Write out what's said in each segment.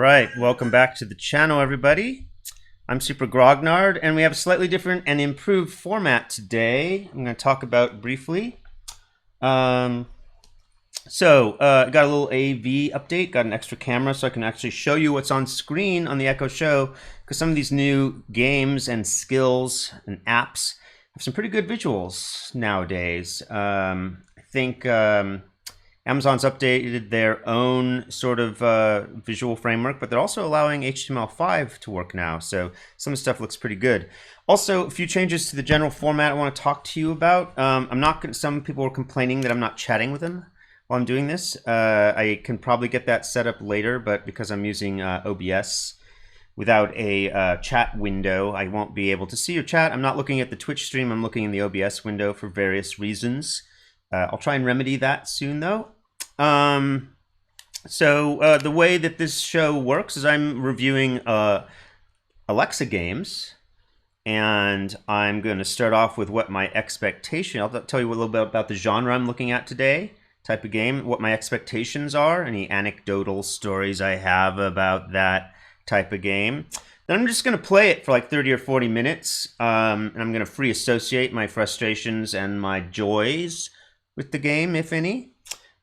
right, welcome back to the channel, everybody. I'm Super Grognard, and we have a slightly different and improved format today. I'm going to talk about briefly. I got a little AV update, got an extra camera so I can actually show you what's on screen on the Echo Show, because some of these new games and skills and apps have some pretty good visuals nowadays. I think Amazon's updated their own sort of visual framework, but they're also allowing HTML5 to work now. So some of the stuff looks pretty good. Also, a few changes to the general format I want to talk to you about. Some people were complaining that I'm not chatting with them while I'm doing this. I can probably get that set up later, but because I'm using OBS without a chat window, I won't be able to see your chat. I'm not looking at the Twitch stream. I'm looking in the OBS window for various reasons. I'll try and remedy that soon, though. The way that this show works is I'm reviewing Alexa games, and I'm going to start off with what my expectation. I'll tell you a little bit about the genre I'm looking at today, type of game, what my expectations are, any anecdotal stories I have about that type of game. Then I'm just going to play it for like 30 or 40 minutes, and I'm going to free associate my frustrations and my joys with the game, if any.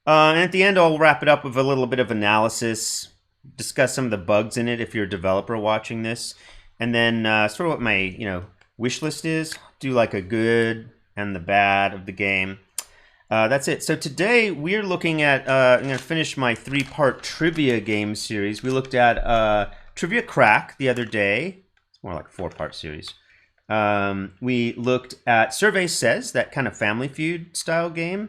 And at the end, I'll wrap it up with a little bit of analysis, discuss some of the bugs in it if you're a developer watching this, and then sort of what my wish list is. Do like a good and the bad of the game. That's it. So today we're looking at, I'm going to finish my 3-part trivia game series. We looked at Trivia Crack the other day. It's more like a 4-part series. We looked at Survey Says, that kind of Family Feud style game.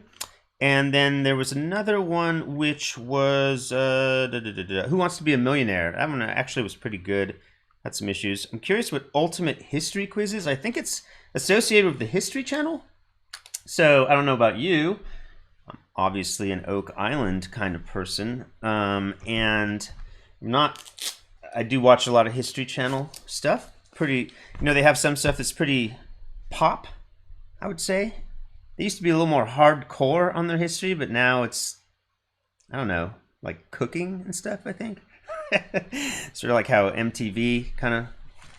And then there was another one which was Who Wants to Be a Millionaire? That one actually was pretty good. Had some issues. I'm curious what Ultimate History Quiz is. I think it's associated with the History Channel. So I don't know about you. I'm obviously an Oak Island kind of person. And I do watch a lot of History Channel stuff. Pretty, they have some stuff that's pretty pop, I would say. They used to be a little more hardcore on their history, but now it's, I don't know, like cooking and stuff, I think. Sort of like how MTV kind of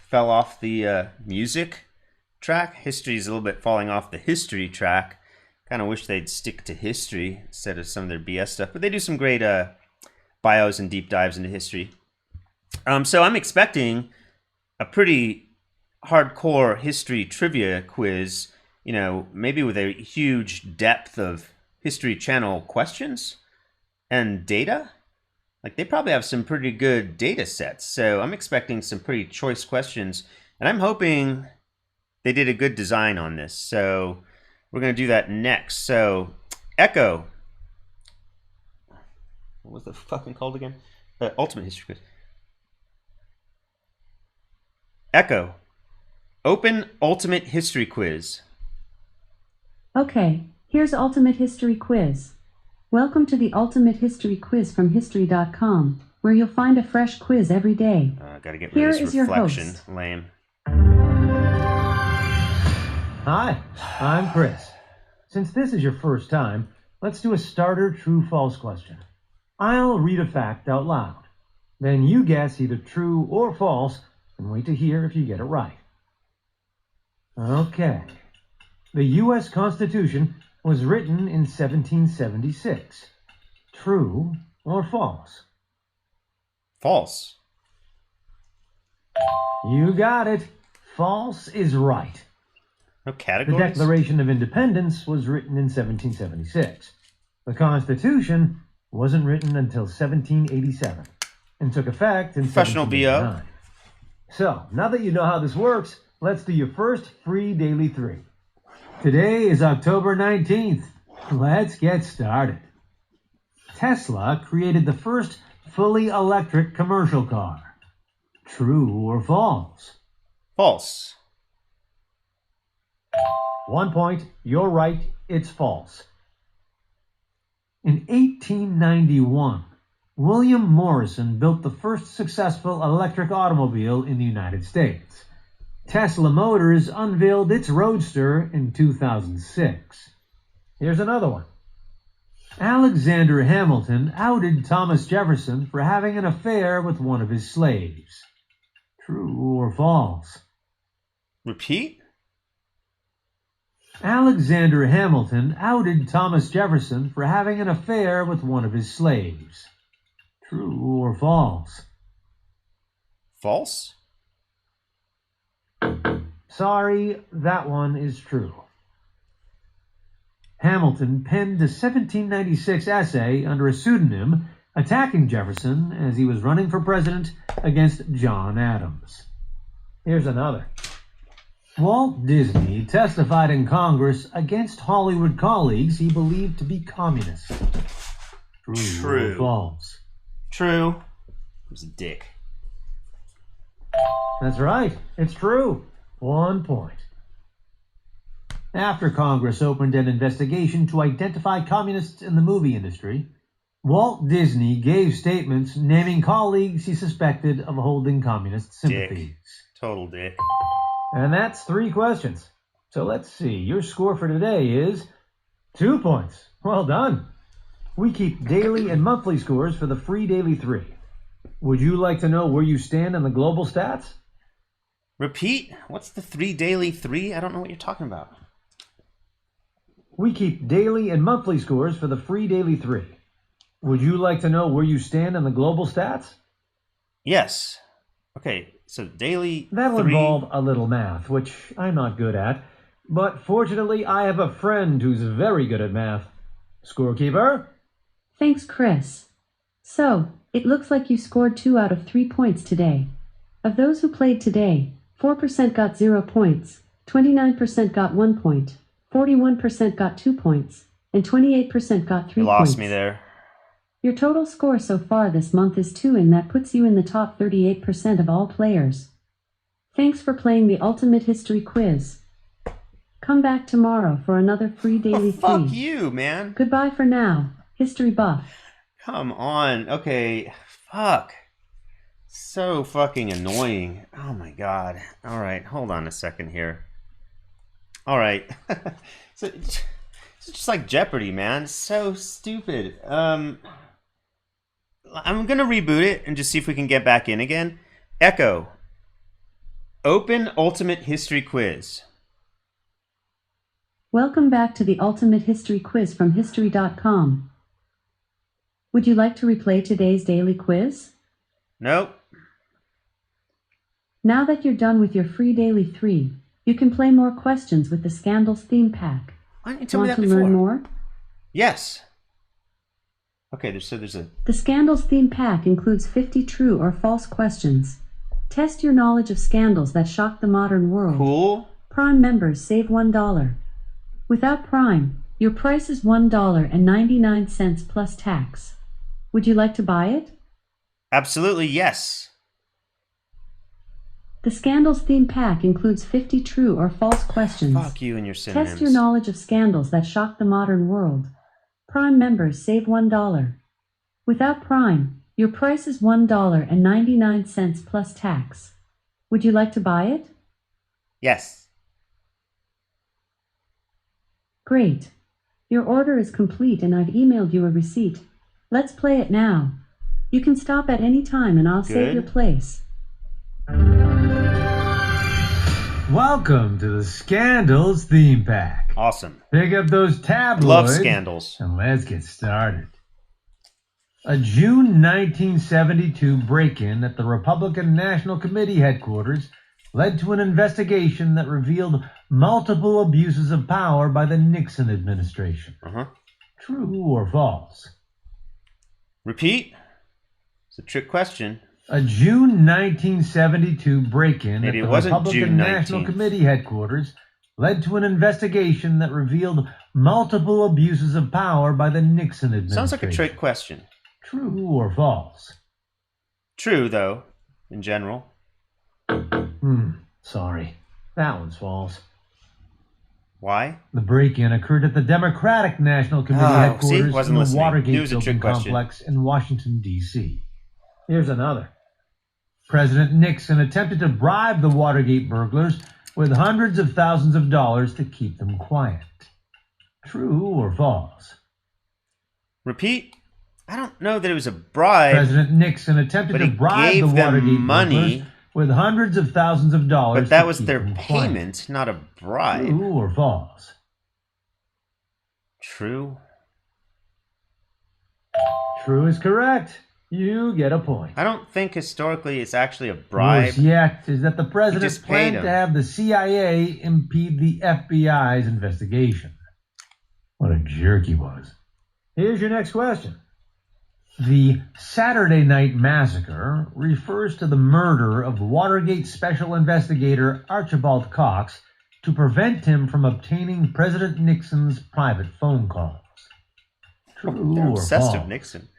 fell off the music track. History is a little bit falling off the history track. Kind of wish they'd stick to history instead of some of their BS stuff. But they do some great bios and deep dives into history. So I'm expecting a pretty hardcore history trivia quiz, maybe with a huge depth of History Channel questions and data. Like, they probably have some pretty good data sets. So I'm expecting some pretty choice questions. And I'm hoping they did a good design on this. So we're going to do that next. So Echo. What was the fucking called again? Ultimate History Quiz. Echo. Open Ultimate History Quiz. Okay, here's Ultimate History Quiz. Welcome to the Ultimate History Quiz from History.com, where you'll find a fresh quiz every day. Gotta get rid of this reflection. Host. Lame. Hi, I'm Chris. Since this is your first time, let's do a starter true-false question. I'll read a fact out loud. Then you guess either true or false, and wait to hear if you get it right. Okay. The U.S. Constitution was written in 1776. True or false? False. You got it. False is right. No The categories? Declaration of Independence was written in 1776. The Constitution wasn't written until 1787 and took effect in Professional 1789. So, now that you know how this works, let's do your first free Daily 3. Today is October 19th. Let's get started. Tesla created the first fully electric commercial car. True or false? False. 1 point. You're right. It's false. In 1891, William Morrison built the first successful electric automobile in the United States. Tesla Motors unveiled its Roadster in 2006. Here's another one. Alexander Hamilton outed Thomas Jefferson for having an affair with one of his slaves. True or false? Repeat? Alexander Hamilton outed Thomas Jefferson for having an affair with one of his slaves. True or false? False? Sorry, that one is true. Hamilton penned a 1796 essay under a pseudonym attacking Jefferson as he was running for president against John Adams. Here's another. Walt Disney testified in Congress against Hollywood colleagues he believed to be communists. True or false? True. He was a dick. That's right. It's true. 1 point. After Congress opened an investigation to identify communists in the movie industry, Walt Disney gave statements naming colleagues he suspected of holding communist sympathies. Dick. Total dick. And that's 3 questions. So let's see. Your score for today is 2 points. Well done. We keep daily and monthly scores for the free Daily 3. Would you like to know where you stand on the global stats? Repeat? What's the 3 daily 3? I don't know what you're talking about. We keep daily and monthly scores for the free Daily 3. Would you like to know where you stand on the global stats? Yes. Okay, so daily That'll 3... involve a little math, which I'm not good at. But fortunately, I have a friend who's very good at math. Scorekeeper? Thanks, Chris. So, it looks like you scored 2 out of 3 points today. Of those who played today, 4% got 0 points, 29% got 1 point, 41% got 2 points, and 28% got 3 You points. lost me there. Your total score so far this month is 2, and that puts you in the top 38% of all players. Thanks for playing the Ultimate History Quiz. Come back tomorrow for another free Daily 3. Fuck you, man. Goodbye for now, History Buff. Come on. Okay. Fuck. So fucking annoying. Oh my god. All right. Hold on a second here. All right. So it's just like Jeopardy, man. So stupid. I'm gonna reboot it and just see if we can get back in again. Echo. Open Ultimate History Quiz. Welcome back to the Ultimate History Quiz from History.com. Would you like to replay today's daily quiz? Nope. Now that you're done with your free Daily 3, you can play more questions with the Scandals theme pack. Why didn't you tell me Want that to before? learn more? Yes. Okay, there's a... The Scandals theme pack includes 50 true or false questions. Test your knowledge of scandals that shocked the modern world. Cool. Prime members save $1. Without Prime, your price is $1.99 plus tax. Would you like to buy it? Absolutely, yes. The Scandals theme pack includes 50 true or false questions. Fuck you and your synonyms. Test your knowledge of scandals that shocked the modern world. Prime members save $1. Without Prime, your price is $1.99 plus tax. Would you like to buy it? Yes. Great. Your order is complete and I've emailed you a receipt. Let's play it now. You can stop at any time and I'll save your place. Welcome to the Scandals theme pack. Awesome. Pick up those tabloids. Love scandals. And let's get started. A June 1972 break-in at the Republican National Committee headquarters led to an investigation that revealed multiple abuses of power by the Nixon administration. True or false? Repeat? It's a trick question. A June 1972 break-in Maybe at it the wasn't Republican June National 19th. Committee headquarters led to an investigation that revealed multiple abuses of power by the Nixon administration. Sounds like a trick question. True or false? True, though, in general. Sorry. That one's false. Why? The break-in occurred at the Democratic National Committee see? headquarters Wasn't in the listening. Knew it Watergate was a building trick question. complex in Washington, D.C. Here's another. President Nixon attempted to bribe the Watergate burglars with hundreds of thousands of dollars to keep them quiet. True or false? Repeat. I don't know that it was a bribe. President Nixon attempted but to he bribe gave the them Watergate money workers with hundreds of thousands of dollars. But that to was keep their them quiet. payment, not a bribe. True or false? True. True is correct. You get a point. I don't think historically it's actually a bribe. Worse yet is that the He president just paid planned him. to have the CIA impede the FBI's investigation. What a jerk he was. Here's your next question. The Saturday Night Massacre refers to the murder of Watergate Special Investigator Archibald Cox to prevent him from obtaining President Nixon's private phone calls. True They're or obsessed false? with Nixon.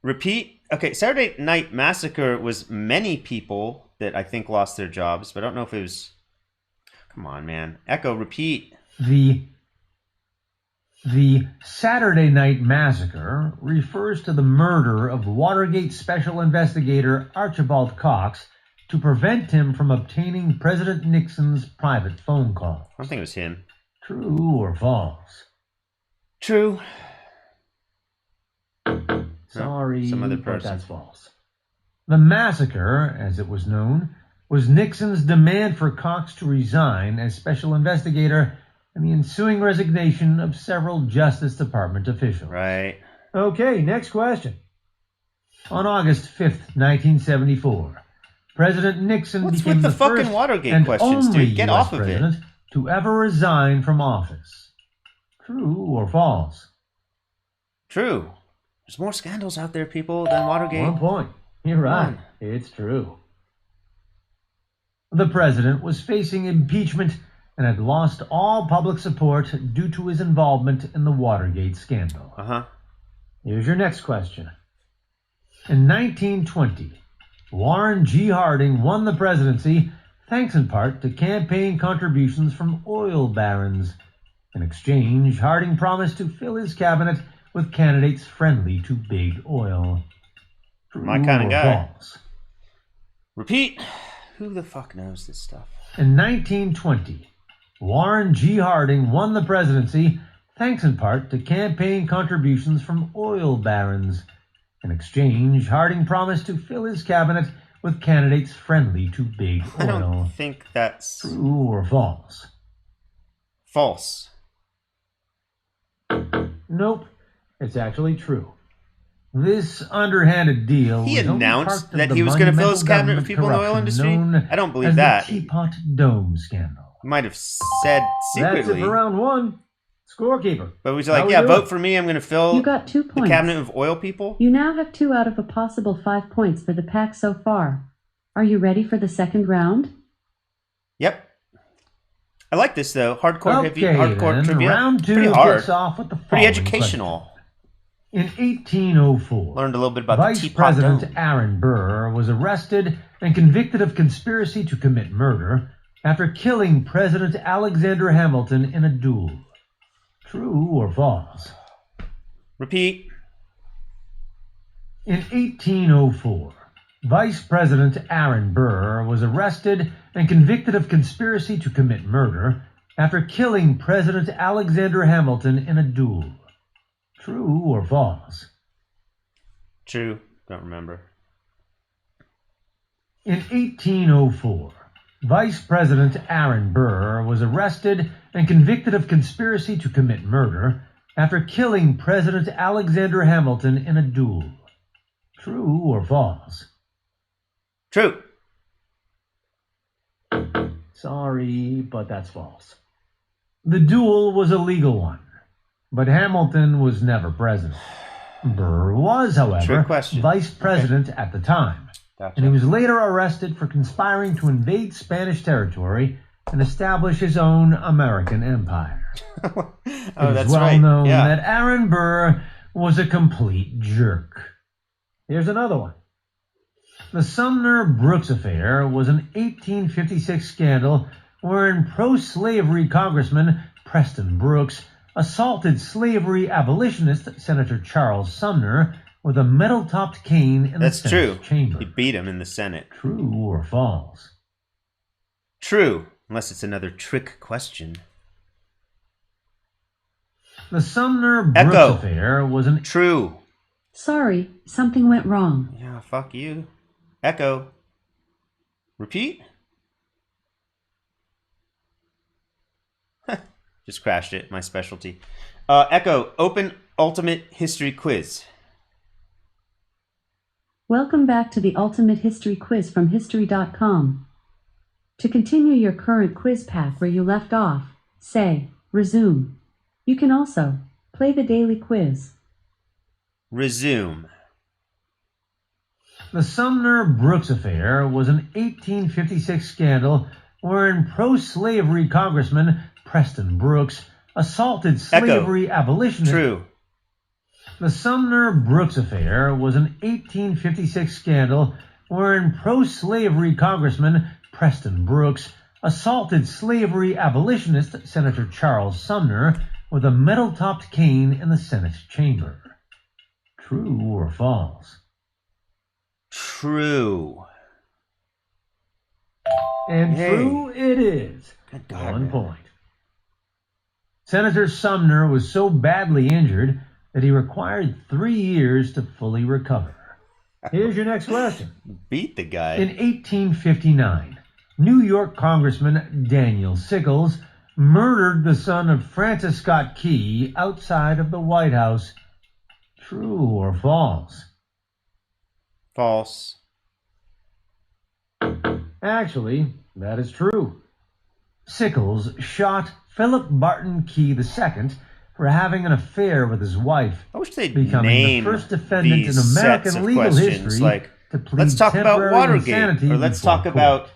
Repeat. Okay, Saturday Night Massacre was many people that I think lost their jobs, but I don't know if it was... Come on, man. Echo, repeat. The Saturday Night Massacre refers to the murder of Watergate Special Investigator Archibald Cox to prevent him from obtaining President Nixon's private phone calls. I don't think it was him. True or false? True. Sorry, some other but person. that's false. The massacre, as it was known, was Nixon's demand for Cox to resign as special investigator and the ensuing resignation of several Justice Department officials. Right. Okay, next question. On August 5th, 1974, President Nixon What's became with the the fucking first Watergate and questions, only dude? Get US off of it. president to ever resign from office. True or false? True. There's more scandals out there, people, than Watergate. 1 point. You're right. One. It's true. The president was facing impeachment and had lost all public support due to his involvement in the Watergate scandal. Uh-huh. Here's your next question. In 1920, Warren G. Harding won the presidency thanks in part to campaign contributions from oil barons. In exchange, Harding promised to fill his cabinet with candidates friendly to big oil. True My kind of or guy. false? Repeat. Who the fuck knows this stuff? In 1920, Warren G. Harding won the presidency thanks in part to campaign contributions from oil barons. In exchange, Harding promised to fill his cabinet with candidates friendly to big I oil. don't think that's True or false? false. Nope, it's actually true. This underhanded deal He was only announced part of that the he was going to fill his monumental cabinet with people in the oil government industry? corruption I don't believe as that. The He Teapot Dome scandal. might have said That's it secretly. for round one. Scorekeeper. But he was How like, we yeah, doing? vote for me. I'm going to fill You got 2 the points. cabinet of oil people. You now have 2 out of a possible 5 points for the pack so far. Are you ready for the second round? Yep. I like this, though. Hardcore, heavy, Okay, hardcore then, trivia. round two Pretty hard. kicks off with the Pretty following educational. question. In 1804, Learned a little bit about Vice the Teapot President Dome. Aaron Burr was arrested and convicted of conspiracy to commit murder after killing President Alexander Hamilton in a duel. True or false? Repeat. In 1804, Vice President Aaron Burr was arrested and convicted of conspiracy to commit murder after killing President Alexander Hamilton in a duel. True or false? True. Don't remember. In 1804, Vice President Aaron Burr was arrested and convicted of conspiracy to commit murder after killing President Alexander Hamilton in a duel. True or false? True. Sorry, but that's false. The duel was a legal one, but Hamilton was never president. Burr was, however, Trick question. vice president at the time, Gotcha. and he was later arrested for conspiring to invade Spanish territory and establish his own American empire. Oh, It that's is well right. known Yeah. that Aaron Burr was a complete jerk. Here's another one. The Sumner-Brooks affair was an 1856 scandal wherein pro-slavery Congressman Preston Brooks assaulted slavery abolitionist Senator Charles Sumner with a metal-topped cane in That's the Senate true. chamber. He beat him in the Senate. True or false? True. Unless it's another trick question. The Sumner-Brooks Echo. affair was an... True. Sorry, something went wrong. Yeah, fuck you. Echo. Repeat? Just crashed it, my specialty. Echo, open Ultimate History Quiz. Welcome back to the Ultimate History Quiz from History.com. To continue your current quiz path where you left off, say, resume. You can also play the daily quiz. Resume. The Sumner-Brooks affair was an 1856 scandal wherein pro-slavery Congressman Preston Brooks assaulted slavery abolitionists. True. The Sumner-Brooks affair was an 1856 scandal wherein pro-slavery Congressman Preston Brooks assaulted slavery abolitionist Senator Charles Sumner with a metal-topped cane in the Senate chamber. True or false? True. And Yay. true it is. Good God, 1 man. point. Senator Sumner was so badly injured that he required 3 years to fully recover. Here's your next question. Beat the guy. In 1859, New York Congressman Daniel Sickles murdered the son of Francis Scott Key outside of the White House. True or false? False. Actually, that is true. Sickles shot Philip Barton Key II for having an affair with his wife, I wish they'd becoming name the first defendant in these sets American of legal questions. history Like, to plead let's talk about temporary Watergate, insanity or let's before talk court. about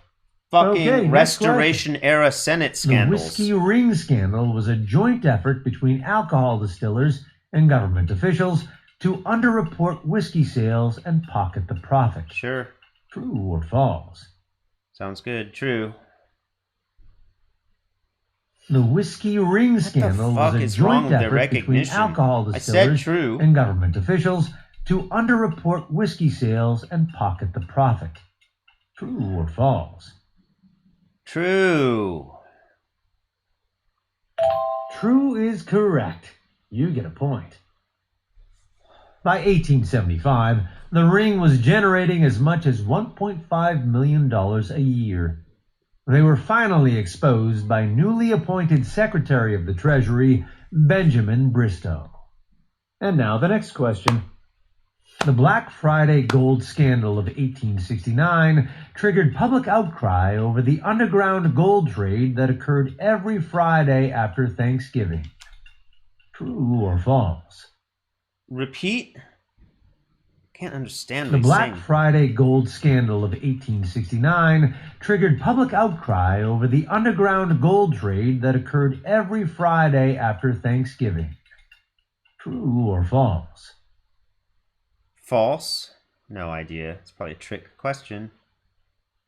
fucking Okay, next Restoration-era Senate The scandals. Whiskey Ring scandal was a joint effort between alcohol distillers and government officials to underreport whiskey sales and pocket the profit. Sure. True or false? Sounds good. True. The Whiskey Ring scandal fuck was a is wrong joint with their effort between recognition? alcohol I said distillers true. and government officials to underreport whiskey sales and pocket the profit. True or false? True. True is correct. You get a point. By 1875, the ring was generating as much as $1.5 million a year. They were finally exposed by newly appointed Secretary of the Treasury, Benjamin Bristow. And now the next question. The Black Friday gold scandal of 1869 triggered public outcry over the underground gold trade that occurred every Friday after Thanksgiving. True or false? Repeat? Can't understand The what he's Black saying. Friday gold scandal of 1869 triggered public outcry over the underground gold trade that occurred every Friday after Thanksgiving. True or false? False? No idea. It's probably a trick question.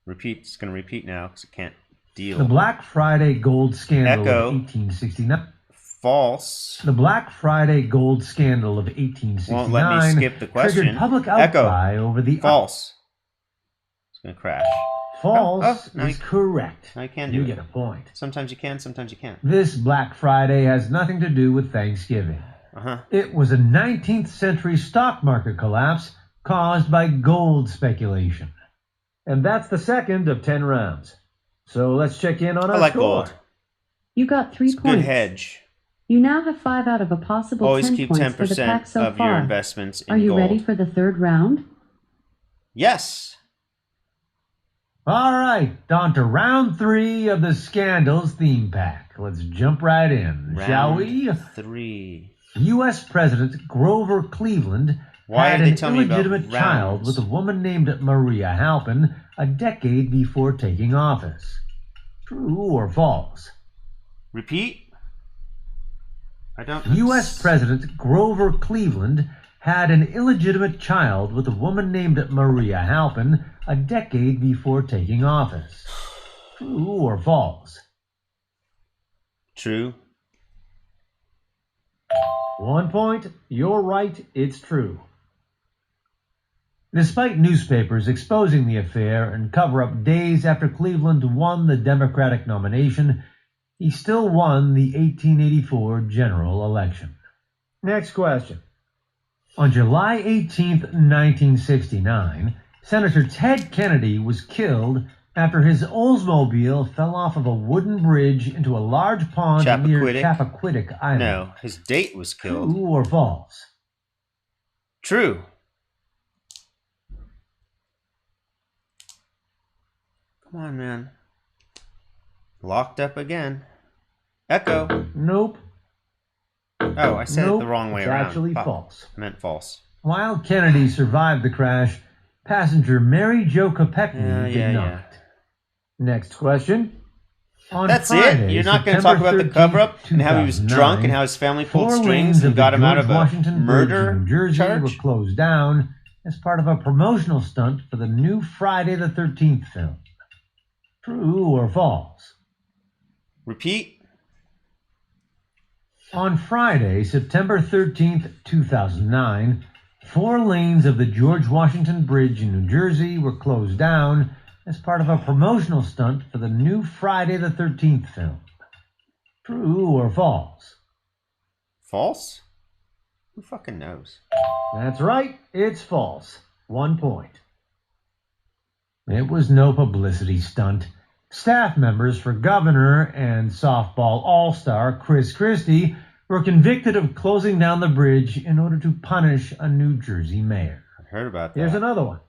Repeat. It's going to repeat now because it can't deal. The Black Friday gold scandal Echo. of 1869. False. The Black Friday gold scandal of 1869 Won't let me skip the question. triggered public Echo. outcry over the False. It's going to crash. False now is you- correct. now you can do You it. get a point. Sometimes you can, sometimes you can't. This Black Friday has nothing to do with Thanksgiving. Uh-huh. It was a 19th century stock market collapse caused by gold speculation. And that's the second of 10 rounds. So let's check in on I our like score. gold. You got 3 It's a points. good hedge. You now have 5 out of a possible Always 10 keep points for the pack 10% so of your far. investments in Are you gold. ready for the third round? Yes. All right, on to round 3 of the Scandals theme pack. Let's jump right in, shall we? Round 3. U.S. President Grover Cleveland Why had are they an telling me about illegitimate child rounds? with a woman named Maria Halpin a decade before taking office. True or false? Repeat? I don't... U.S. President Grover Cleveland had an illegitimate child with a woman named Maria Halpin a decade before taking office. True or false? True. 1 point. You're right. It's true. Despite newspapers exposing the affair and cover-up days after Cleveland won the Democratic nomination, he still won the 1884 general election. Next question. On July 18th, 1969, Senator Ted Kennedy was killed after his Oldsmobile fell off of a wooden bridge into a large pond near Chappaquiddick Island. No, his date was killed. True or false? True. Come on, man. Locked up again. Echo. Nope. Oh, I said it the wrong way around. It's actually false. I meant false. While Kennedy survived the crash, passenger Mary Jo Kopechne did not. Yeah. Next question. That's Friday, it? You're not going to September talk about the 13th, cover-up and how he was 2009, drunk and how his family pulled 4 strings lanes and of got the him out George of a Washington murder Bridge in New Jersey charge? were closed down as part of a promotional stunt for the new Friday the 13th film. True or false? Repeat. On Friday, September 13th, 2009, 4 lanes of the George Washington Bridge in New Jersey were closed down as part of a promotional stunt for the new Friday the 13th film. True or false? False? Who fucking knows? That's right, it's false. 1 point. It was no publicity stunt. Staff members for Governor and softball all-star Chris Christie were convicted of closing down the bridge in order to punish a New Jersey mayor. I heard about that. Here's another one.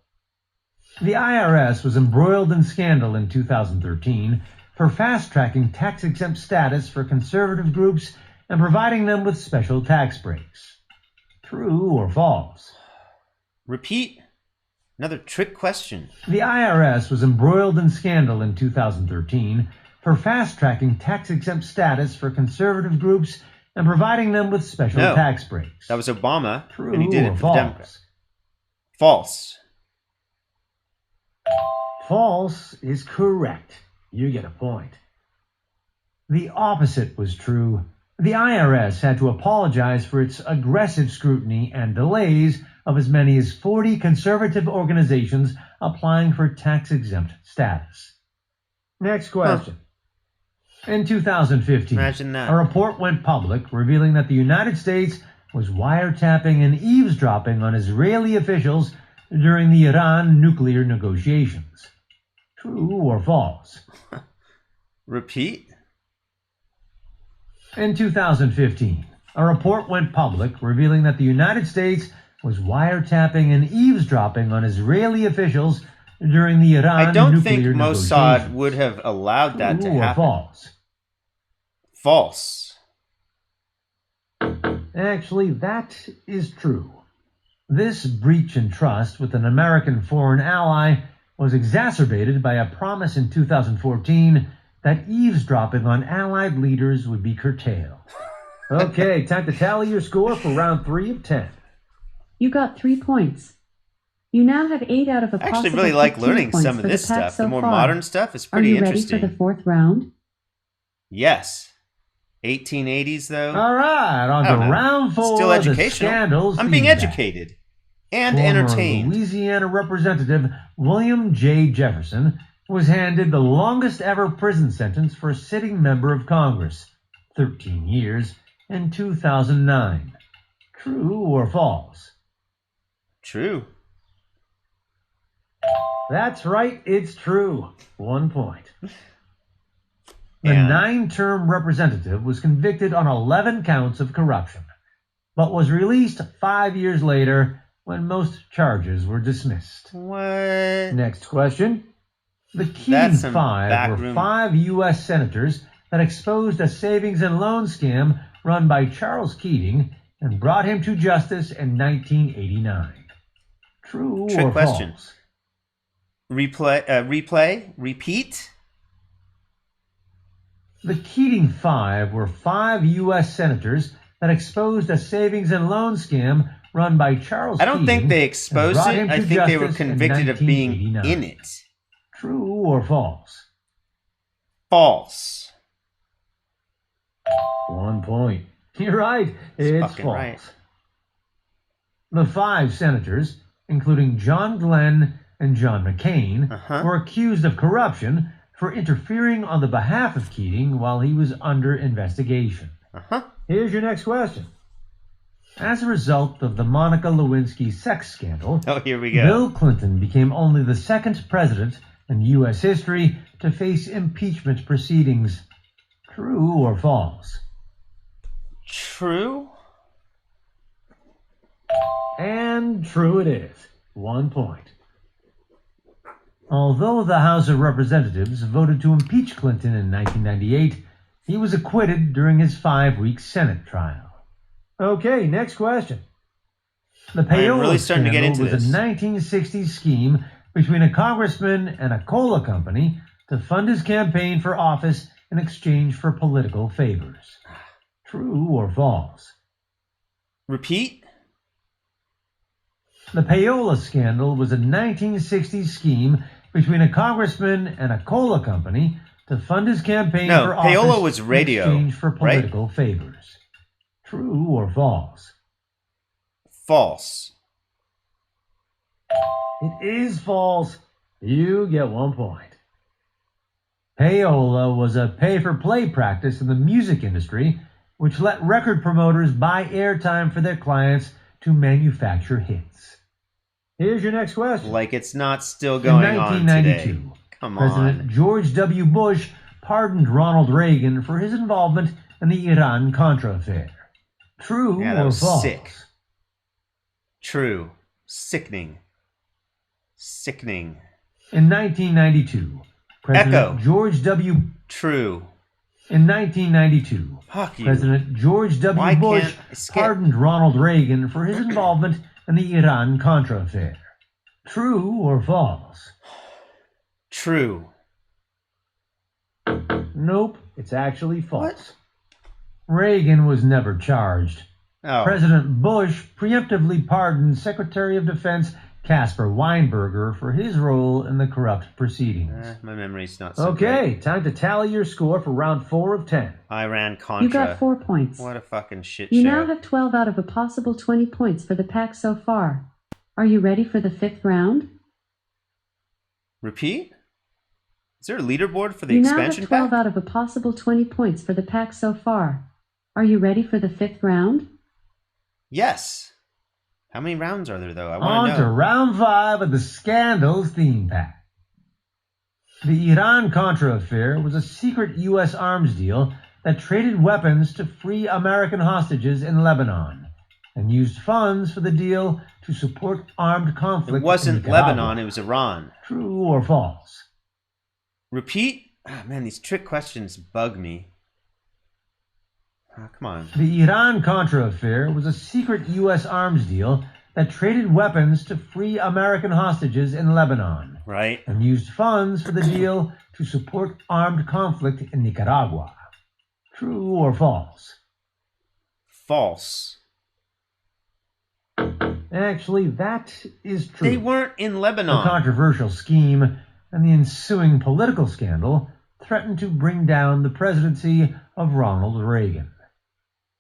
The IRS was embroiled in scandal in 2013 for fast-tracking tax-exempt status for conservative groups and providing them with special tax breaks. True or false? Repeat. Another trick question. The IRS was embroiled in scandal in 2013 for fast-tracking tax-exempt status for conservative groups and providing them with special tax breaks. That was Obama, True and he did or it for false? the Democrats. False. False is correct. You get a point. The opposite was true. The IRS had to apologize for its aggressive scrutiny and delays of as many as 40 conservative organizations applying for tax-exempt status. Next question. In 2015, Imagine that. a report went public revealing that the United States was wiretapping and eavesdropping on Israeli officials during the Iran nuclear negotiations. True or false? Repeat. In 2015, a report went public revealing that the United States was wiretapping and eavesdropping on Israeli officials during the Iran I don't think nuclear Mossad negotiations. would have allowed that to True or happen. false? False. Actually, that is true. This breach in trust with an American foreign ally was exacerbated by a promise in 2014 that eavesdropping on Allied leaders would be curtailed. Okay, time to tally your score for round 3 of 10. You got 3 points. You now have 8 out of a I possible actually really like 15 learning points some of for this the pack stuff. so The more far. modern stuff is Are pretty you ready interesting. for the 4th round? Yes. 1880s though. All right, on I to don't know. round 4 Still of the educational. Scandals. I'm being feedback. educated and Former entertained. Louisiana Representative William J. Jefferson was handed the longest ever prison sentence for a sitting member of Congress, 13 years, in 2009. True or false? True. That's right, it's true. 1 point. The And 9-term representative was convicted on 11 counts of corruption, but was released 5 years later when most charges were dismissed. what? Next question. The Keating That's some Five were backroom- 5 U.S. senators that exposed a savings and loan scam run by Charles Keating and brought him to justice in 1989. True Trick or question. false? Repeat. The Keating Five were 5 U.S. senators that exposed a savings and loan scam run by Charles I don't think Keating they and exposed brought it. him I to think they were justice in convicted of being 1989. in it. True or false? False. 1 point. You're right. It's fucking false. right. The 5 senators, including John Glenn and John McCain, were accused of corruption for interfering on the behalf of Keating while he was under investigation. Here's your next question. As a result of the Monica Lewinsky sex scandal, Oh, here we go. Bill Clinton became only the second president in U.S. history to face impeachment proceedings. True or false? True? And true it is. 1 point. Although the House of Representatives voted to impeach Clinton in 1998, he was acquitted during his 5-week Senate trial. Okay, next question. The payola really starting to get scandal into was this. a 1960s scheme between a congressman and a cola company to fund his campaign for office in exchange for political favors. True or false? Repeat? The payola scandal was a 1960s scheme between a congressman and a cola company to fund his campaign No, for payola office was radio, in exchange for right? political favors. True or false? False. It is false. You get 1 point. Payola was a pay-for-play practice in the music industry which let record promoters buy airtime for their clients to manufacture hits. Here's your next question. Like it's not still In going on today. 1992, Come President on. George W. Bush pardoned Ronald Reagan for his involvement in the Iran-Contra affair. True Yeah, that or was false? sick. True. Sickening. Sickening. In 1992, President Echo. George W. True. In 1992, Fuck you. President George W. Why Bush can't I skip? pardoned Ronald Reagan for his involvement in the Iran-Contra affair. True or false? True. Nope, it's actually false. Reagan was never charged. Oh. President Bush preemptively pardoned Secretary of Defense Caspar Weinberger for his role in the corrupt proceedings. My memory's not so Okay, great. time to tally your score for round 4 of 10. Iran-Contra. You got 4 points. What a fucking shit You show. now have 12 out of a possible 20 points for the pack so far. Are you ready for the 5th round? Repeat? Is there a leaderboard for the You now have expansion 12 pack? out of a possible 20 points for the pack so far. Are you ready for the 5th round? Yes. How many rounds are there, though? I On want to to know. round 5 of the Scandals theme pack. The Iran-Contra affair was a secret U.S. arms deal that traded weapons to free American hostages in Lebanon and used funds for the deal to support armed conflict It wasn't in Nicaragua. Lebanon, it was Iran. True or false? Repeat? Oh, man, these trick questions bug me. Oh, come on. The Iran-Contra affair was a secret U.S. arms deal that traded weapons to free American hostages in Lebanon Right? and used funds for the deal to support armed conflict in Nicaragua. True or false? False. Actually, that is true. They weren't in The Lebanon. controversial scheme and the ensuing political scandal threatened to bring down the presidency of Ronald Reagan.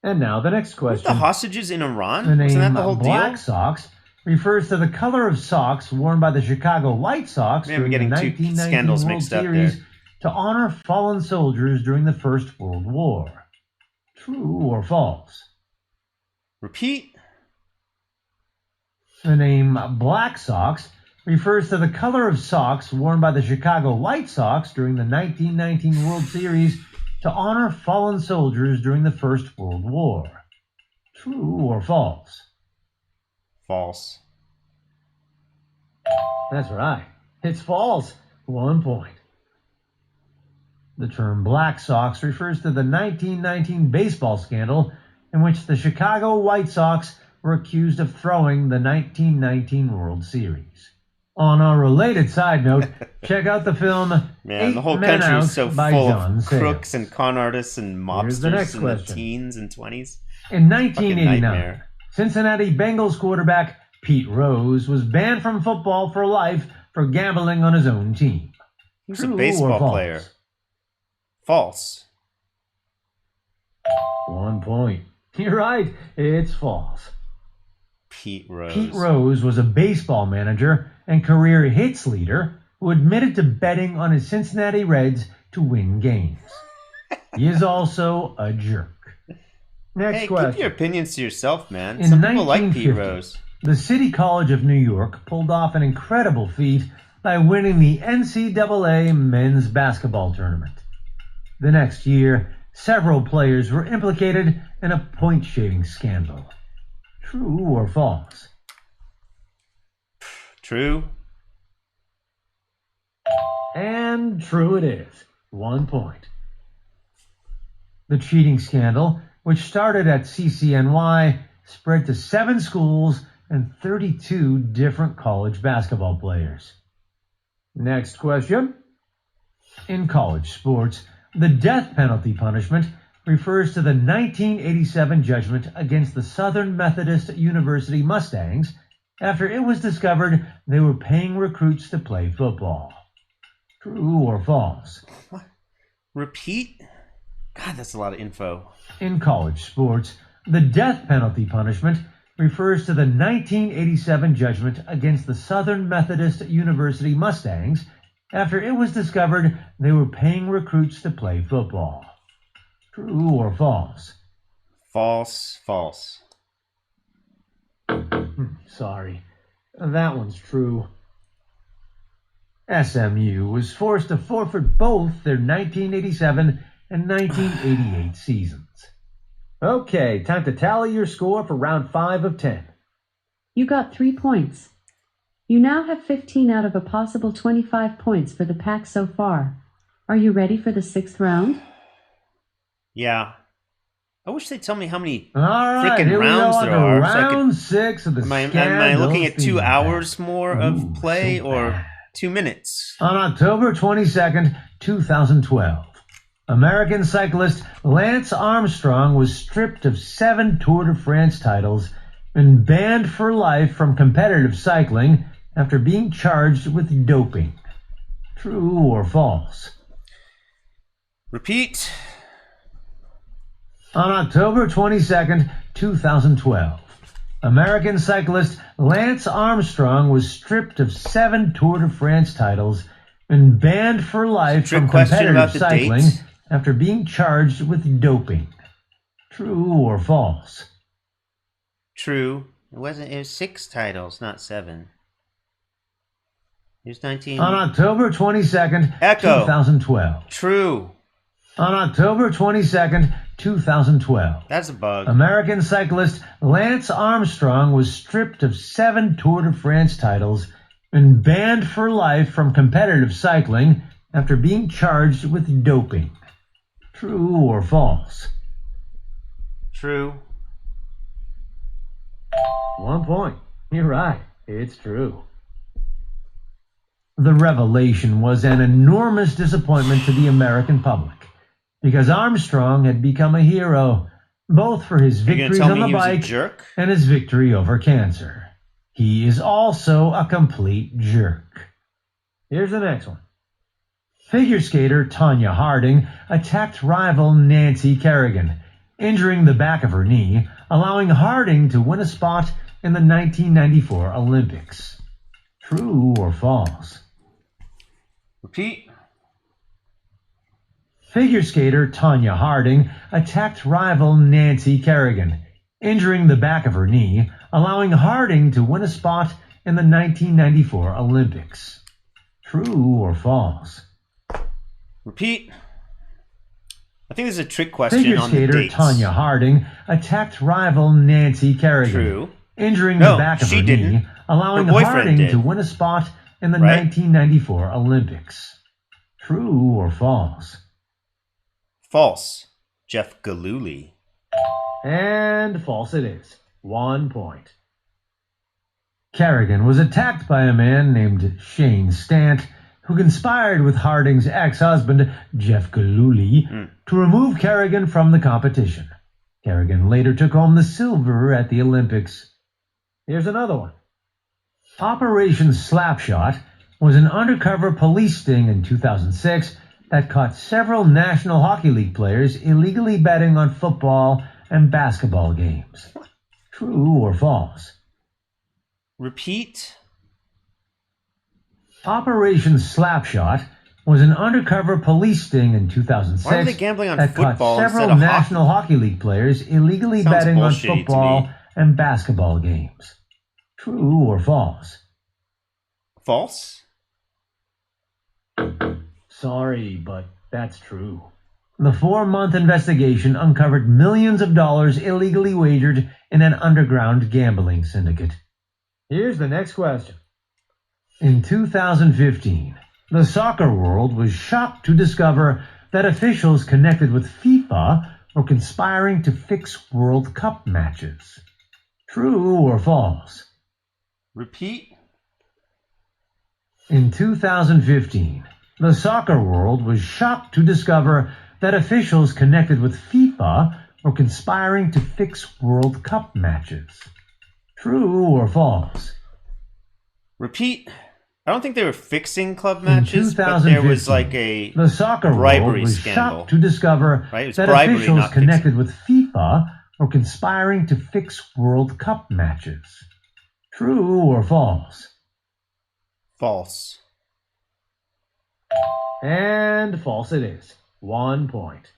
And now the next Weren't question. the hostages in Iran? The Wasn't that name the whole Black deal? Sox refers to the color of socks worn by the Chicago White Sox Man, we're during the getting two 1919 scandals World mixed up Series there. to honor fallen soldiers during the First World War. True or false? Repeat? The name Black Sox refers to the color of socks worn by the Chicago White Sox during the 1919 World Series to honor fallen soldiers during the First World War. True or false? False. That's right. It's false. 1 point. The term Black Sox refers to the 1919 baseball scandal in which the Chicago White Sox were accused of throwing the 1919 World Series. On a related side note, check out the film Man, Eight the whole Men country Out is so by full John of Sayles. crooks and con artists and Here's the next mobsters in the question. teens and 20s. In Fucking 1989, nightmare. Cincinnati Bengals quarterback Pete Rose was banned from football for life for gambling on his own team. He was True a or baseball false? player. False. 1 point. You're right. It's false. Pete Rose. Pete Rose was a baseball manager and career hits leader who admitted to betting on his Cincinnati Reds to win games. He is also a jerk. Next Hey, question. keep your opinions to yourself, man. In Some people like Pete 1950, Rose. the City College of New York pulled off an incredible feat by winning the NCAA men's basketball tournament. The next year, several players were implicated in a point-shaving scandal. True or false? True. And true it is. 1 point. The cheating scandal, which started at CCNY, spread to 7 schools and 32 different college basketball players. Next question. In college sports, the death penalty punishment refers to the 1987 judgment against the Southern Methodist University Mustangs after it was discovered they were paying recruits to play football. True or false? What? Repeat? God, that's a lot of info. In college sports, the death penalty punishment refers to the 1987 judgment against the Southern Methodist University Mustangs after it was discovered they were paying recruits to play football. True or false? False. False. Sorry, that one's true. SMU was forced to forfeit both their 1987 and 1988 seasons. Okay, time to tally your score for round 5 of 10. You got 3 points. You now have 15 out of a possible 25 points for the pack so far. Are you ready for the 6th round? Yeah. I wish they'd tell me how many All right, frickin' here we go rounds on there to are. So I round could, 6 of the am I looking at 2 Scandal hours theme more pack. of Ooh, play so or bad. 2 minutes? On October 22nd, 2012, American cyclist Lance Armstrong was stripped of 7 Tour de France titles and banned for life from competitive cycling after being charged with doping. True or false? Repeat. On October 22nd, 2012, American cyclist Lance Armstrong was stripped of 7 Tour de France titles and banned for life Trick from question competitive about the cycling dates. after being charged with doping. True or false? True. It was 6 titles, not 7. Here's 19. On October 22nd, Echo. 2012. True. On October 22nd, 2012. That's a bug. American cyclist Lance Armstrong was stripped of 7 Tour de France titles and banned for life from competitive cycling after being charged with doping. True or false? True. 1 point. You're right. It's true. The revelation was an enormous disappointment to the American public because Armstrong had become a hero, both for his You're gonna victories tell on me the he was a bike jerk? and his victory over cancer. He is also a complete jerk. Here's the next one. Figure skater Tonya Harding attacked rival Nancy Kerrigan, injuring the back of her knee, allowing Harding to win a spot in the 1994 Olympics. True or false? Repeat. Figure skater Tonya Harding attacked rival Nancy Kerrigan, injuring the back of her knee, allowing Harding to win a spot in the 1994 Olympics. True or false? Repeat. I think this is a trick question Figure on the skater dates. Tonya Harding attacked rival Nancy Kerrigan, True. injuring No, the back of she her didn't. knee, allowing Her boyfriend Harding did. to win a spot in the Right? 1994 Olympics. True or false? False. Jeff Gillooly. And false it is. 1 point. Kerrigan was attacked by a man named Shane Stant, who conspired with Harding's ex-husband, Jeff Gillooly, to remove Kerrigan from the competition. Kerrigan later took home the silver at the Olympics. Here's another one. Operation Slapshot was an undercover police sting in 2006 that caught several National Hockey League players illegally betting on football and basketball games. True or false? Repeat. Operation Slapshot was an undercover police sting in 2006 Why are they gambling on that caught football several instead of National hockey? Hockey League players illegally Sounds betting on bullshitty to football me. and basketball games. True or false? False? Sorry, but that's true. The 4-month investigation uncovered millions of dollars illegally wagered in an underground gambling syndicate. Here's the next question. In 2015, the soccer world was shocked to discover that officials connected with FIFA were conspiring to fix World Cup matches. True or false? Repeat? In 2015, the soccer world was shocked to discover that officials connected with FIFA were conspiring to fix World Cup matches. True or false? Repeat? I don't think they were fixing club matches, but there was like a the soccer bribery world was scandal. shocked to discover Right? It was that bribery, officials not connected fixing. with FIFA were conspiring to fix World Cup matches. True or false? False. And false it is. 1 point.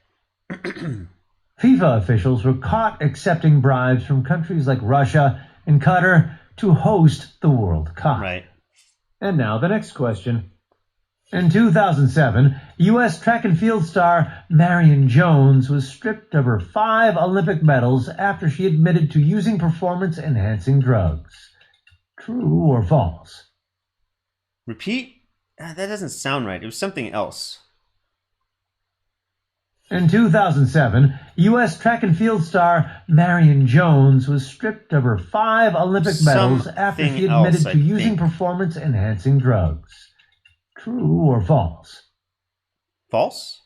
FIFA officials were caught accepting bribes from countries like Russia and Qatar to host the World Cup. Right. And now the next question. In 2007, U.S. track and field star Marion Jones was stripped of her 5 Olympic medals after she admitted to using performance-enhancing drugs. True or false? Repeat? That doesn't sound right. It was something else. In 2007, U.S. track and field star Marion Jones was stripped of her 5 Olympic medals after she admitted to using performance-enhancing drugs. True or false? False?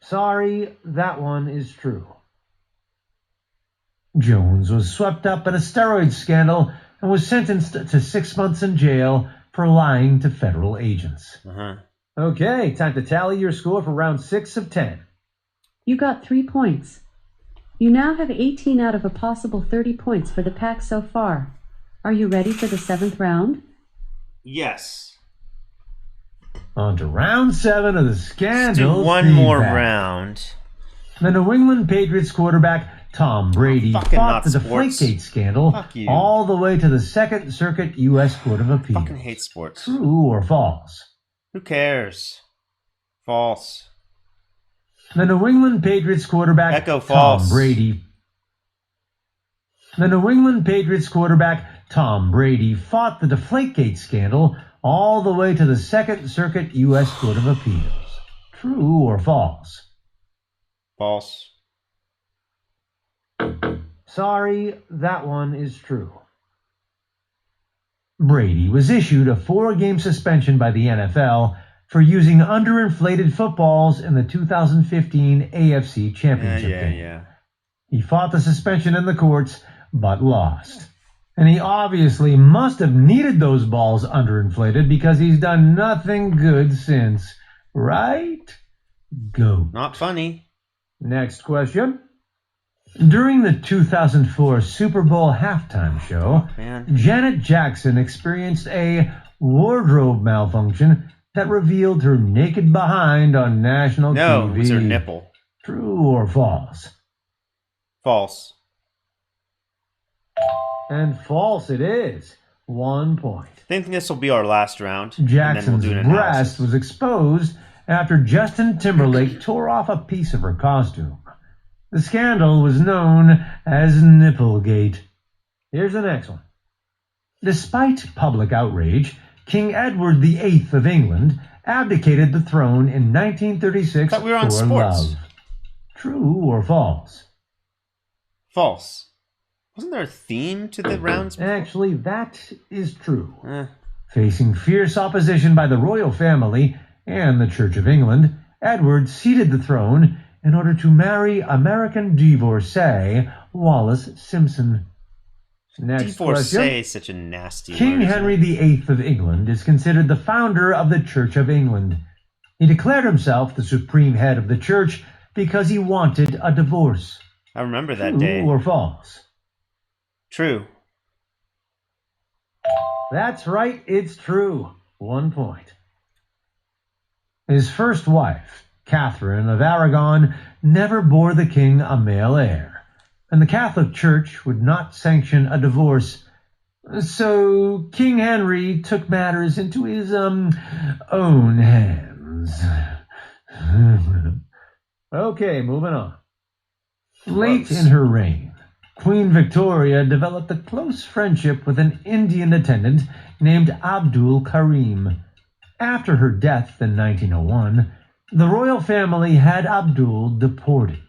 Sorry, that one is true. Jones was swept up in a steroid scandal and was sentenced to 6 months in jail for lying to federal agents. Okay, time to tally your score for round 6 of 10. You got 3 points. You now have 18 out of a possible 30 points for the pack so far. Are you ready for the 7th round? Yes. On to round 7 of the scandal. Let's do one more round. The New England Patriots quarterback Tom Brady fought the sports. Deflategate scandal all the way to the Second Circuit U.S. Court of Appeals. Fucking hate sports. True or false? Who cares? False. The New England Patriots quarterback Echo false. Tom Brady. The New England Patriots quarterback Tom Brady fought the Deflategate scandal all the way to the Second Circuit U.S. Court of Appeals. True or false? False. Sorry, that one is true. Brady was issued a 4-game suspension by the NFL for using underinflated footballs in the 2015 AFC Championship game. He fought the suspension in the courts, but lost. And he obviously must have needed those balls underinflated because he's done nothing good since. Right? Go. Not funny. Next question. During the 2004 Super Bowl halftime show, Janet Jackson experienced a wardrobe malfunction that revealed her naked behind on national TV. No, it was her nipple. True or false? False. And false it is. 1 point. I think this will be our last round. Jackson's breast was exposed after Justin Timberlake tore off a piece of her costume. The scandal was known as Nipplegate. Here's the next one. Despite public outrage, King Edward VIII of England abdicated the throne in 1936 I thought we were on for sports. love. True or false? False. Wasn't there a theme to the rounds before? Actually, that is true. Facing fierce opposition by the royal family and the Church of England, Edward ceded the throne in order to marry American divorcee Wallace Simpson. Next divorcee is such a nasty King word. Henry VIII of England is considered the founder of the Church of England. He declared himself the supreme head of the church because he wanted a divorce. I remember that day. True or false? True. That's right, it's true. 1 point. His first wife, Catherine of Aragon, never bore the king a male heir, and the Catholic Church would not sanction a divorce. So King Henry took matters into his own hands. Okay, moving on. Late in her reign, Queen Victoria developed a close friendship with an Indian attendant named Abdul Karim. After her death in 1901, the royal family had Abdul deported.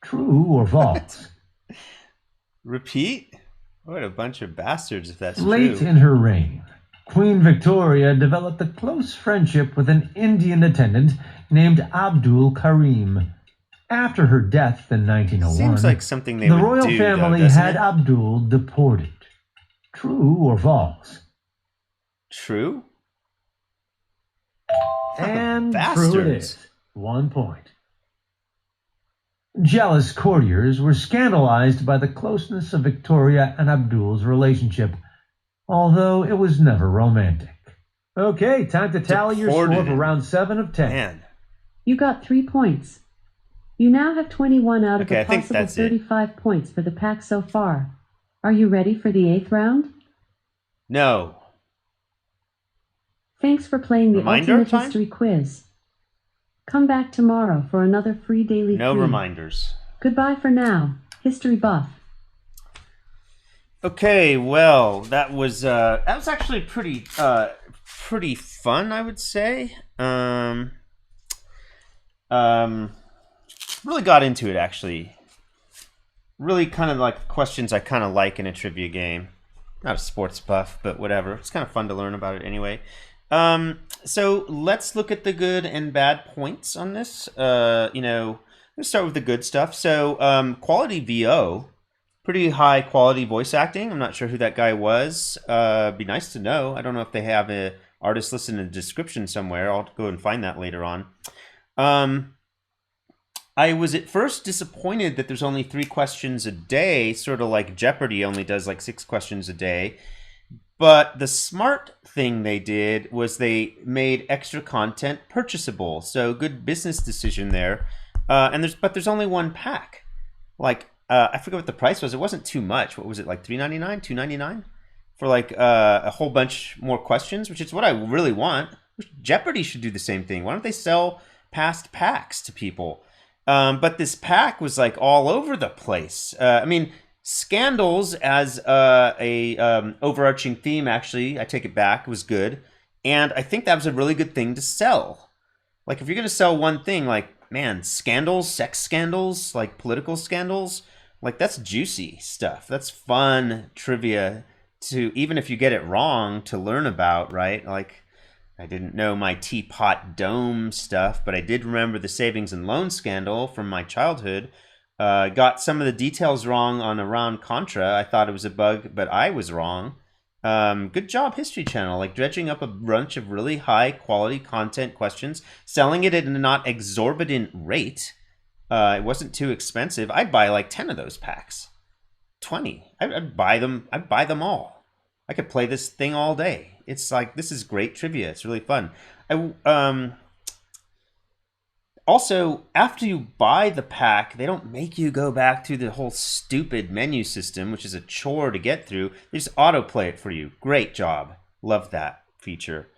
True or false? Repeat? What a bunch of bastards if that's Late true. in her reign, Queen Victoria developed a close friendship with an Indian attendant named Abdul Karim. After her death in 1901, Seems like something they the would royal do, family though, doesn't had it? Abdul deported. True or false? True? And Bastards. true it is. 1 point. Jealous courtiers were scandalized by the closeness of Victoria and Abdul's relationship, although it was never romantic. Okay, time to tally your Deported score for him. round 7 of 10. Man. You got 3 points. You now have 21 out of Okay, I a think possible that's it. 35 points for the pack so far. Are you ready for the 8th round? No. Thanks for playing the Reminder Ultimate time? History Quiz. Come back tomorrow for another free daily No quiz. reminders. Goodbye for now, History Buff. Okay, well, that was actually pretty fun, I would say. Really got into it, actually. Really kind of like questions I kind of like in a trivia game. Not a sports buff, but whatever. It's kind of fun to learn about it anyway. So let's look at the good and bad points on this. Let's start with the good stuff. So quality VO, pretty high quality voice acting. I'm not sure who that guy was. Be nice to know. I don't know if they have an artist listed in the description somewhere. I'll go and find that later on. I was at first disappointed that there's only 3 questions a day, sort of like Jeopardy only does like 6 questions a day. But the smart thing they did was they made extra content purchasable. So good business decision there. But there's only 1 pack. Like I forget what the price was. It wasn't too much. What was it, like $3.99, $2.99 for like a whole bunch more questions, which is what I really want. Jeopardy should do the same thing. Why don't they sell past packs to people? But this pack was like all over the place. Scandals as a overarching theme, actually, I take it back, was good. And I think that was a really good thing to sell. Like, if you're going to sell one thing, like, man, scandals, sex scandals, like political scandals, like, that's juicy stuff. That's fun trivia to, even if you get it wrong, to learn about, right? Like, I didn't know my teapot dome stuff, but I did remember the savings and loan scandal from my childhood. Got some of the details wrong on Iran-Contra. I thought it was a bug, but I was wrong. Good job, History Channel, like dredging up a bunch of really high-quality content questions, selling it at a not exorbitant rate. It wasn't too expensive. I'd buy like 10 of those packs. 20. I'd buy them. I'd buy them all. I could play this thing all day. It's like, this is great trivia. It's really fun. Also, after you buy the pack, they don't make you go back to the whole stupid menu system, which is a chore to get through. They just autoplay it for you. Great job. Love that feature.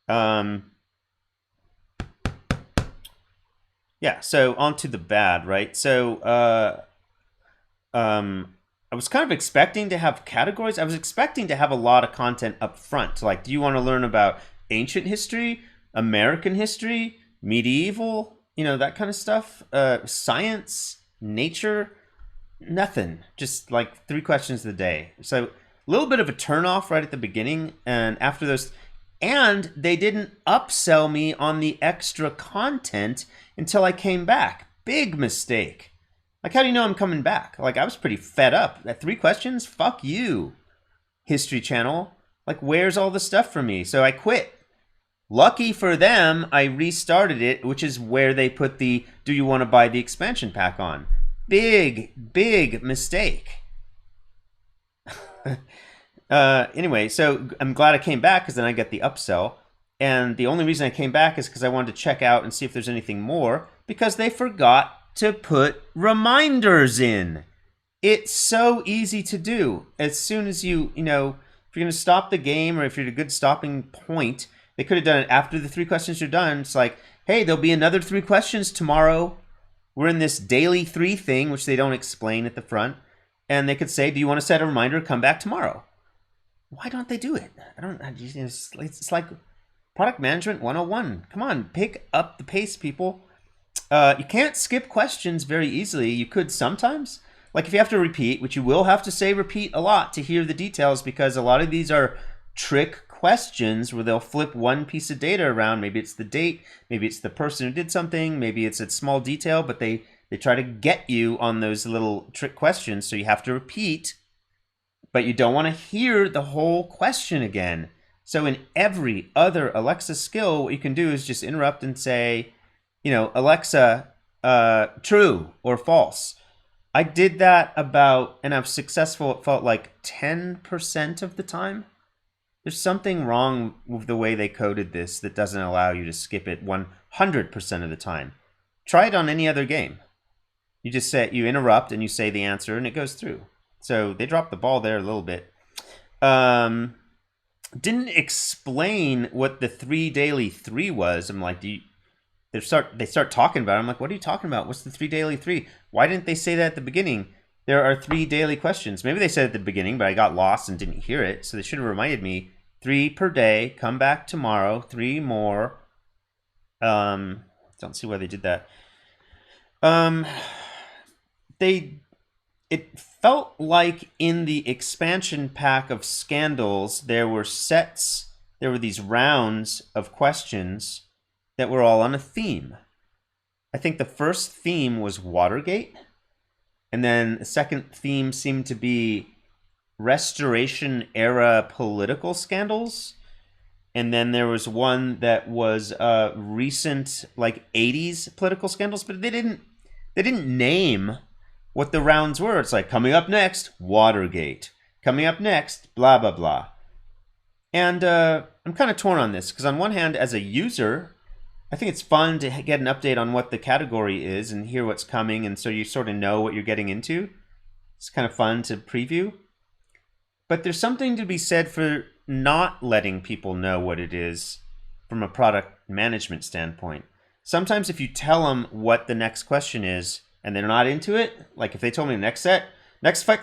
Yeah, so on to the bad, right? So, I was kind of expecting to have categories. I was expecting to have a lot of content up front. Like, do you want to learn about ancient history, American history, medieval, that kind of stuff? Science, nature, nothing. Just like 3 questions a day. So a little bit of a turnoff right at the beginning. And after those, and they didn't upsell me on the extra content until I came back. Big mistake. Like, how do you know I'm coming back? Like, I was pretty fed up. At 3 questions? Fuck you, History Channel. Like, where's all the stuff for me? So I quit. Lucky for them, I restarted it, which is where they put the do you want to buy the expansion pack on. Big mistake. Anyway, so I'm glad I came back because then I get the upsell. And the only reason I came back is because I wanted to check out and see if there's anything more, because they forgot to put reminders in. It's so easy to do. As soon as if you're going to stop the game, or if you're at a good stopping point, they could have done it after the 3 questions are done. It's like, hey, there'll be another 3 questions tomorrow. We're in this daily 3 thing, which they don't explain at the front. And they could say, do you want to set a reminder? Come back tomorrow. Why don't they do it? It's like product management 101. Come on, pick up the pace, people. You can't skip questions very easily. You could sometimes. Like if you have to repeat, which you will have to say repeat a lot to hear the details, because a lot of these are trick questions where they'll flip one piece of data around. Maybe it's the date, maybe it's the person who did something, maybe it's a small detail, but they try to get you on those little trick questions, so you have to repeat, but you don't want to hear the whole question again. So in every other Alexa skill, what you can do is just interrupt and say, Alexa, true or false. I did that and I was successful, it felt like 10% of the time. There's something wrong with the way they coded this that doesn't allow you to skip it 100% of the time. Try it on any other game. You just you interrupt and you say the answer and it goes through. So they dropped the ball there a little bit. Didn't explain what the 3 daily 3 was. I'm like, they start talking about it. I'm like, what are you talking about? What's the 3 daily 3? Why didn't they say that at the beginning? There are 3 daily questions. Maybe they said it at the beginning, but I got lost and didn't hear it. So they should have reminded me, 3 per day, come back tomorrow, 3 more. Don't see why they did that. It felt like in the expansion pack of Scandals, there were these rounds of questions that were all on a theme. I think the first theme was Watergate, and then the second theme seemed to be Restoration era political scandals, and then there was one that was recent, like 80s political scandals, but they didn't name what the rounds were. It's like, coming up next, Watergate. Coming up next, blah, blah, blah. And I'm kind of torn on this, because on one hand, as a user, I think it's fun to get an update on what the category is and hear what's coming, and so you sort of know what you're getting into. It's kind of fun to preview. But there's something to be said for not letting people know what it is from a product management standpoint. Sometimes if you tell them what the next question is and they're not into it, like if they told me the next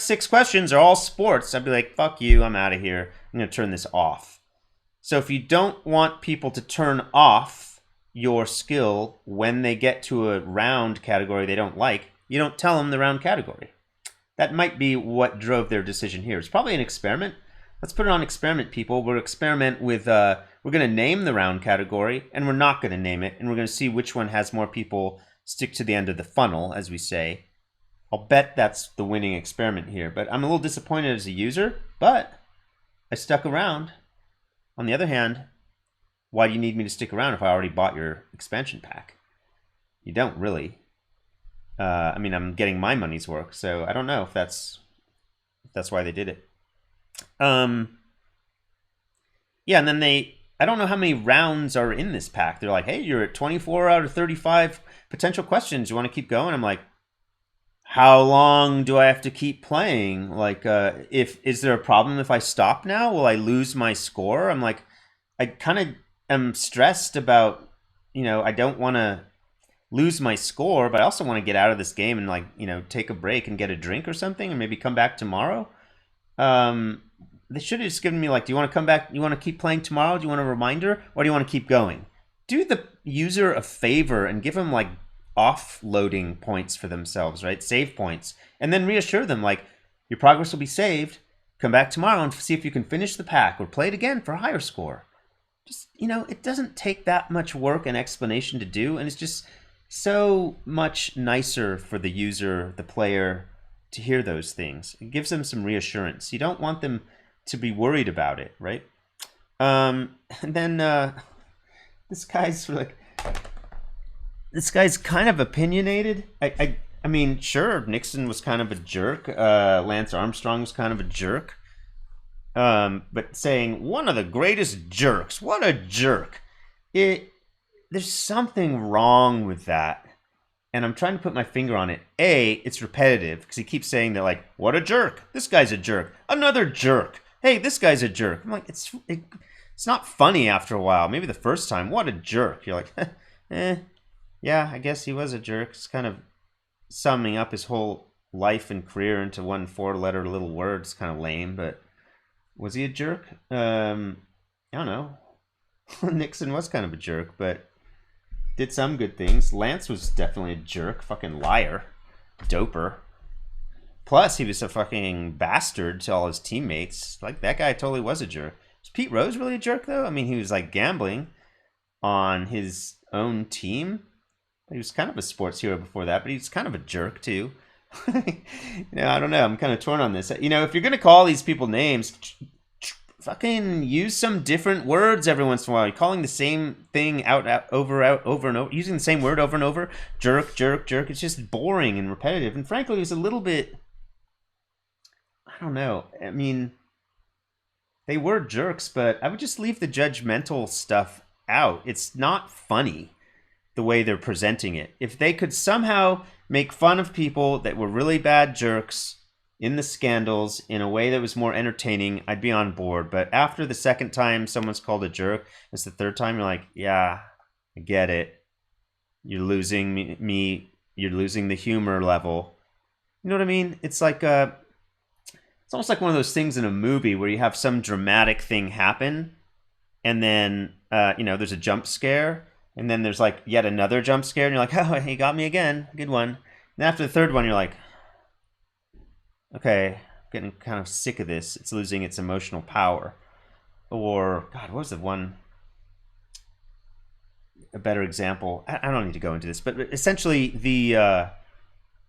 6 questions are all sports, I'd be like, fuck you, I'm out of here. I'm going to turn this off. So if you don't want people to turn off your skill when they get to a round category they don't like, you don't tell them the round category. That might be what drove their decision here. It's probably an experiment. Let's put it on experiment, people. We'll experiment with, we're going to name the round category, and we're not going to name it, and we're going to see which one has more people stick to the end of the funnel, as we say. I'll bet that's the winning experiment here, but I'm a little disappointed as a user, but I stuck around. On the other hand, why do you need me to stick around if I already bought your expansion pack? You don't really. I mean, I'm getting my money's worth, so I don't know if that's why they did it. Yeah, and then I don't know how many rounds are in this pack. They're like, hey, you're at 24 out of 35 potential questions. You want to keep going? I'm like, how long do I have to keep playing? Like, is there a problem if I stop now? Will I lose my score? I'm like, I kind of am stressed about, I don't want to lose my score, but I also want to get out of this game and take a break and get a drink or something, and maybe come back tomorrow. They should have just given me do you want to come back? You want to keep playing tomorrow? Do you want a reminder, or do you want to keep going? Do the user a favor and give them offloading points for themselves, right? Save points, and then reassure them your progress will be saved. Come back tomorrow and see if you can finish the pack or play it again for a higher score. Just it doesn't take that much work and explanation to do, and it's just so much nicer for the user, the player, to hear those things. It gives them some reassurance. You don't want them to be worried about it, right? And then this guy's kind of opinionated. I mean, sure, Nixon was kind of a jerk. Lance Armstrong was kind of a jerk. But saying one of the greatest jerks, what a jerk. there's something wrong with that. And I'm trying to put my finger on it. A, it's repetitive because he keeps saying that, like, what a jerk. This guy's a jerk. Another jerk. Hey, this guy's a jerk. I'm like, it's not funny after a while. Maybe the first time, what a jerk. You're like, yeah, I guess he was a jerk. It's kind of summing up his whole life and career into one 4-letter little word. It's kind of lame, but was he a jerk? I don't know. Nixon was kind of a jerk, but did some good things. Lance was definitely a jerk. Fucking liar. Doper. Plus, he was a fucking bastard to all his teammates. Like, that guy totally was a jerk. Was Pete Rose really a jerk, though? I mean, he was, like, gambling on his own team. He was kind of a sports hero before that, but he was kind of a jerk, too. I don't know. I'm kind of torn on this. If you're going to call these people names, fucking use some different words every once in a while. You're calling the same thing over and over, using the same word over and over. Jerk, jerk, jerk. It's just boring and repetitive. And frankly, it was a little bit, I don't know. I mean, they were jerks, but I would just leave the judgmental stuff out. It's not funny the way they're presenting it. If they could somehow make fun of people that were really bad jerks in the scandals in a way that was more entertaining, I'd be on board. But after the second time someone's called a jerk, it's the third time, you're like, yeah, I get it. You're losing me. You're losing the humor level. You know what I mean? It's like it's almost like one of those things in a movie where you have some dramatic thing happen, and then there's a jump scare, and then there's like yet another jump scare, and you're like, oh, he got me again. Good one. And after the third one, you're like, okay, I'm getting kind of sick of this. It's losing its emotional power. Or, God, what was the one? A better example. I don't need to go into this, but essentially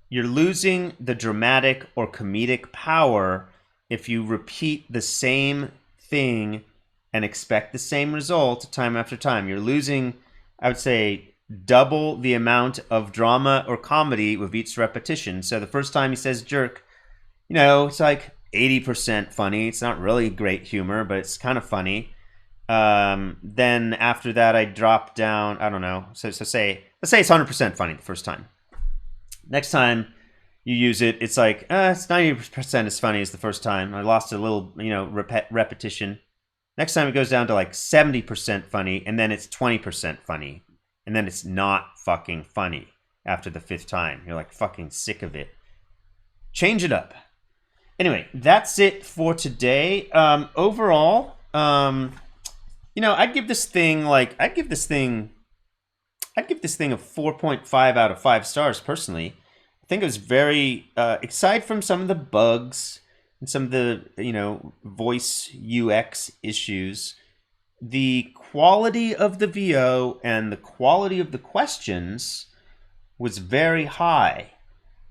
you're losing the dramatic or comedic power if you repeat the same thing and expect the same result time after time. You're losing, I would say, double the amount of drama or comedy with each repetition. So the first time he says jerk, it's like 80% funny. It's not really great humor, but it's kind of funny. Then after that, I drop down, I don't know. So let's say it's 100% funny the first time. Next time you use it, it's like, it's 90% as funny as the first time. I lost a little, repetition. Next time it goes down to like 70% funny, and then it's 20% funny. And then it's not fucking funny after the fifth time. You're like fucking sick of it. Change it up. Anyway, that's it for today. Overall, I'd give this thing a 4.5 out of 5 stars personally. I think it was very, aside from some of the bugs and some of the, voice UX issues, the quality of the VO and the quality of the questions was very high.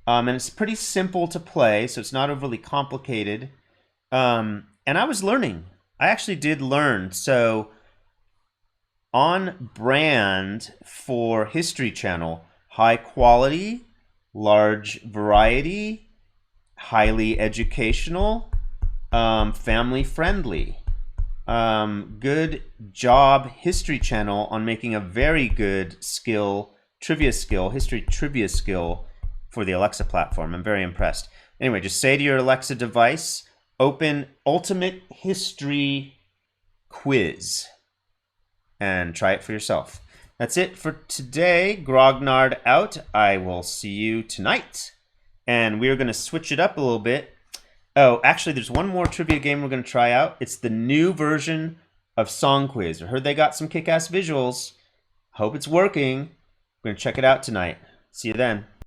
And it's pretty simple to play, so it's not overly complicated. And I was learning. I actually did learn. So on brand for History Channel, high quality, large variety, highly educational, family friendly. Good job, History Channel, on making a very good history trivia skill for the Alexa platform. I'm very impressed. Anyway, just say to your Alexa device, open Ultimate History Quiz and try it for yourself. That's it for today. Grognard out. I will see you tonight. And we're going to switch it up a little bit. Oh, actually, there's one more trivia game we're going to try out. It's the new version of Song Quiz. I heard they got some kick-ass visuals. Hope it's working. We're going to check it out tonight. See you then.